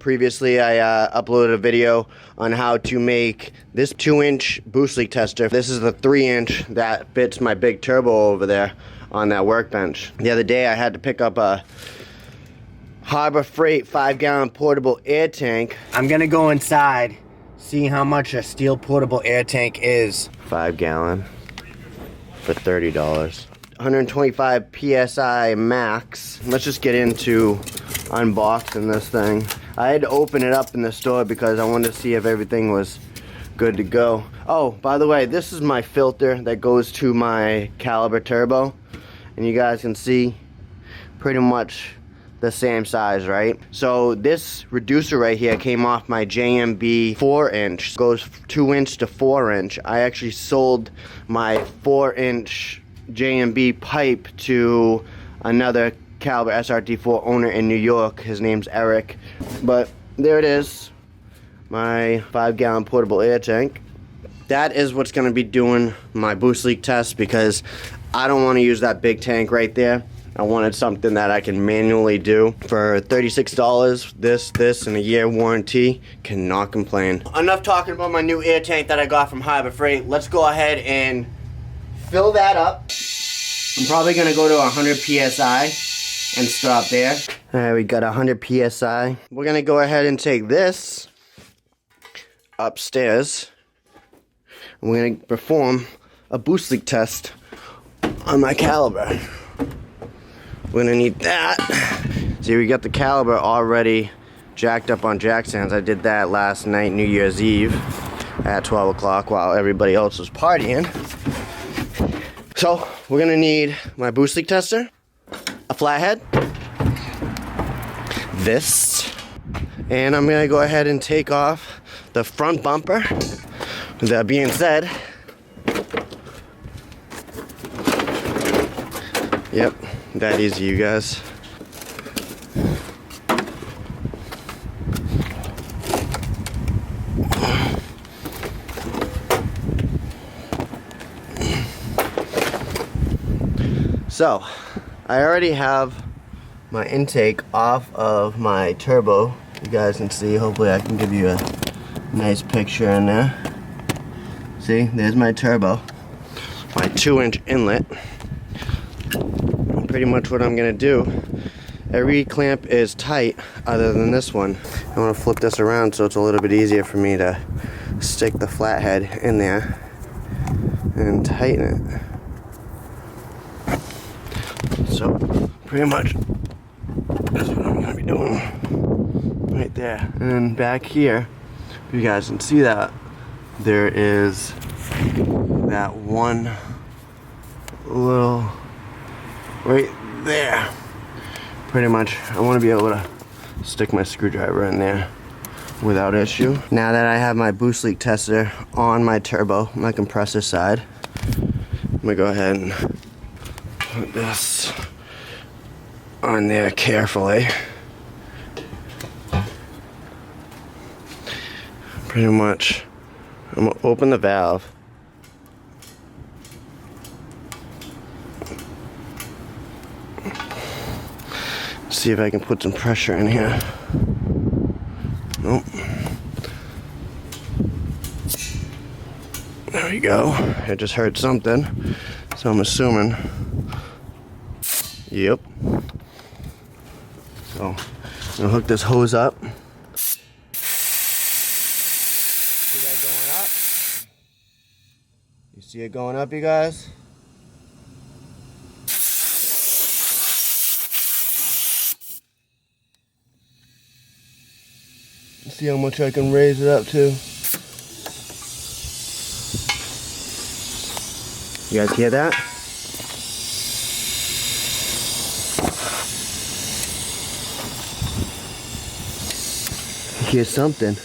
previously I uploaded a video on how to make this 2-inch boost leak tester. This is the 3-inch that fits my big turbo over there on that workbench. The other day I had to pick up a Harbor Freight 5-gallon portable air tank. I'm gonna go inside, see how much a steel portable air tank is. 5-gallon for $30. 125 PSI max. Let's just get into unboxing this thing. I had to open it up in the store because I wanted to see if everything was good to go. Oh, by the way, this is my filter that goes to my caliber turbo. And you guys can see pretty much the same size, right? So this reducer right here came off my JMB 4-inch. Goes 2-inch to 4-inch. I actually sold my 4-inch JMB pipe to another caliber SRT4 owner in New York. His name's Eric. But there it is, my 5-gallon portable air tank. That is what's going to be doing my boost leak test because I don't want to use that big tank right there. I wanted something that I can manually do for $36. This, and a year warranty. Cannot complain. Enough talking about my new air tank that I got from Harbor Freight. Let's go ahead and fill that up. I'm probably going to go to 100 PSI and stop there. Alright, we got 100 PSI. We're going to go ahead and take this upstairs. And we're going to perform a boost leak test on my caliber. We're gonna need that. See, we got the caliber already jacked up on jack stands. I did that last night, New Year's Eve, at 12 o'clock while everybody else was partying. So, we're gonna need my boost leak tester, a flathead, this, and I'm gonna go ahead and take off the front bumper. With that being said, yep, that easy, you guys. So, I already have my intake off of my turbo. You guys can see, hopefully I can give you a nice picture in there. See, there's my turbo. My 2-inch inlet. Pretty much what I'm gonna do. Every clamp is tight other than this one. I want to flip this around so it's a little bit easier for me to stick the flathead in there and tighten it. So pretty much that's what I'm gonna be doing right there. And then back here, if you guys can see that, there is that one little right there. Pretty much, I want to be able to stick my screwdriver in there without issue. Now that I have my boost leak tester on my turbo, my compressor side, I'm gonna go ahead and put this on there carefully. Pretty much, I'm gonna open the valve. See if I can put some pressure in here. Nope. There we go. I just heard something, so I'm assuming. Yep. So I'm gonna hook this hose up. See that going up? You see it going up, you guys? See how much I can raise it up to. You guys hear that? I hear something.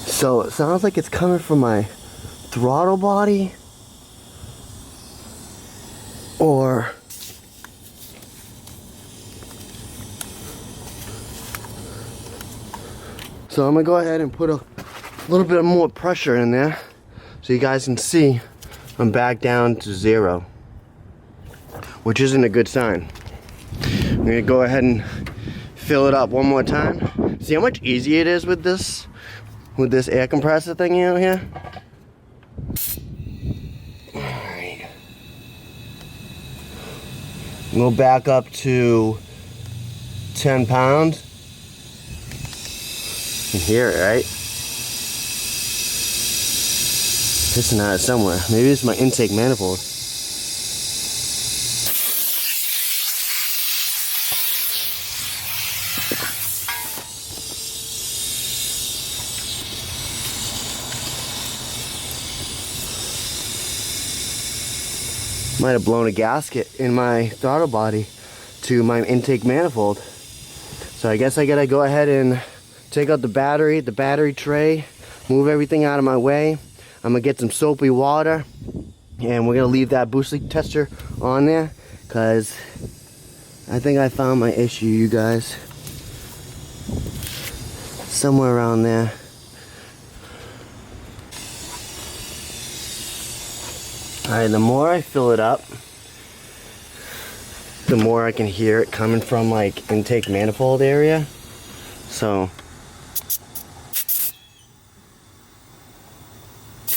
So it sounds like it's coming from my throttle body or so I'm gonna go ahead and put a a little bit more pressure in there so you guys can see I'm back down to 0, which isn't a good sign. I'm gonna go ahead and fill it up one more time. See how much easier it is with this air compressor thing out here? Alright. Go back up to 10 pounds. You can hear it, right? Pissing out somewhere. Maybe it's my intake manifold. Might have blown a gasket in my throttle body to my intake manifold. So I guess I gotta go ahead and take out the battery tray, move everything out of my way. I'm gonna get some soapy water and we're gonna leave that boost leak tester on there because I think I found my issue, you guys. Somewhere around there. Alright, the more I fill it up, the more I can hear it coming from like intake manifold area. So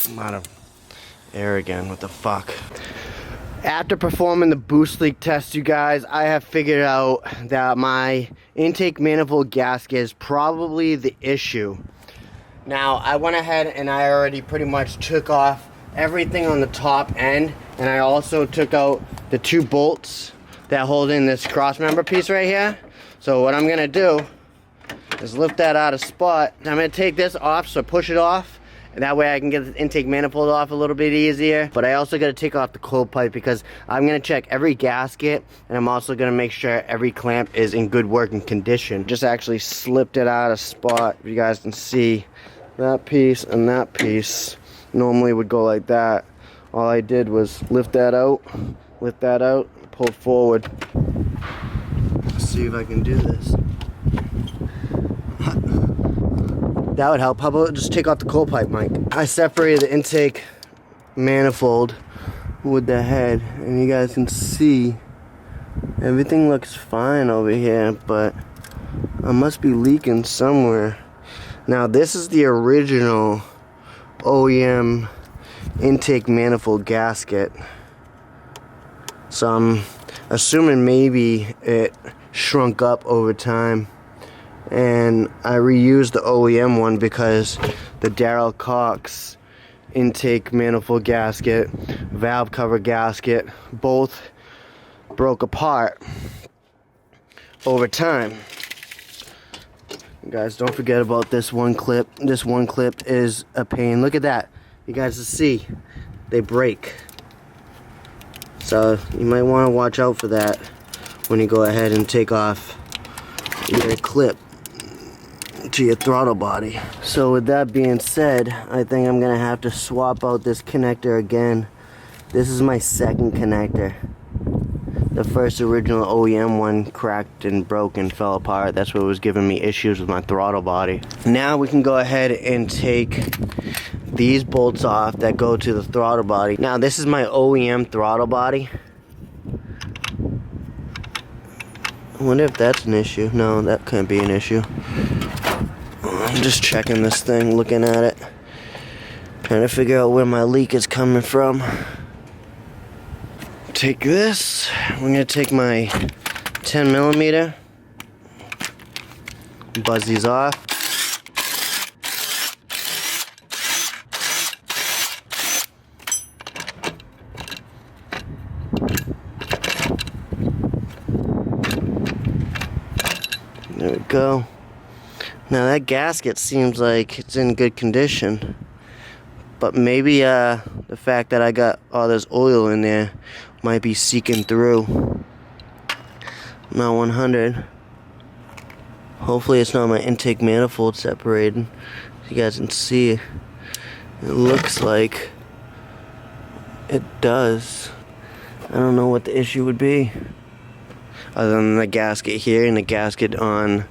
I'm out of air again. What the fuck? After performing the boost leak test, you guys, I have figured out that my intake manifold gasket is probably the issue. Now, I went ahead and I already pretty much took off everything on the top end, and I also took out the 2 bolts that hold in this cross member piece right here. So what I'm gonna do is lift that out of spot. I'm gonna take this off, so push it off, and that way I can get the intake manifold off a little bit easier. But I also gotta take off the cold pipe because I'm gonna check every gasket, and I'm also gonna make sure every clamp is in good working condition. Just actually slipped it out of spot. You guys can see that piece and that piece normally would go like that. All I did was lift that out, pull forward. Let's see if I can do this. That would help. How about just take off the cold pipe, Mike? I separated the intake manifold with the head, and you guys can see everything looks fine over here, but I must be leaking somewhere. Now, this is the original OEM intake manifold gasket. So I'm assuming maybe it shrunk up over time. And I reused the OEM one because the Darrell Cox intake manifold gasket, valve cover gasket, both broke apart over time. You guys, don't forget about this one clip. This one clip is a pain. Look at that. You guys can see they break. So you might want to watch out for that when you go ahead and take off your clip to your throttle body. So with that being said, I think I'm gonna have to swap out this connector again. This is my second connector. The first original OEM one cracked and broke and fell apart. That's what was giving me issues with my throttle body. Now we can go ahead and take these bolts off that go to the throttle body. Now this is my OEM throttle body. I wonder if that's an issue. No, that can't be an issue. I'm just checking this thing, looking at it, trying to figure out where my leak is coming from. Take this. I'm gonna take my 10mm, buzz these off. There we go. Now that gasket seems like it's in good condition, but maybe the fact that I got all this oil in there might be seeking through. Not 100. Hopefully it's not my intake manifold separated. You guys can see it looks like it does. I don't know what the issue would be other than the gasket here and the gasket on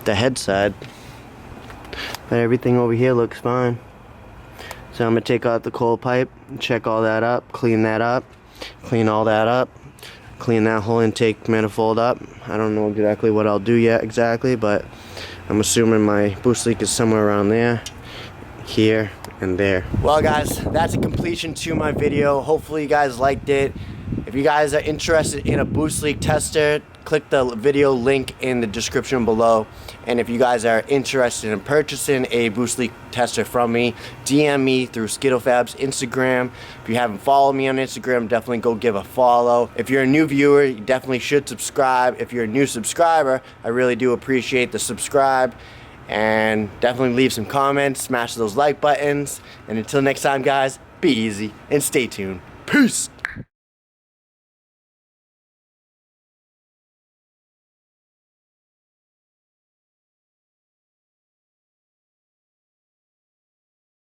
the head side. But everything over here looks fine. So I'm gonna take out the cold pipe, check all that up, clean that up, clean all that up, clean that whole intake manifold up. I don't know exactly what I'll do yet exactly, but I'm assuming my boost leak is somewhere around there, here, and there. Well guys, that's a completion to my video. Hopefully you guys liked it. If you guys are interested in a boost leak tester, click the video link in the description below. And if you guys are interested in purchasing a boost leak tester from me, DM me through SkittleFab's Instagram. If you haven't followed me on Instagram, definitely go give a follow. If you're a new viewer, you definitely should subscribe. If you're a new subscriber, I really do appreciate the subscribe. And definitely leave some comments, smash those like buttons. And until next time guys, be easy and stay tuned. Peace!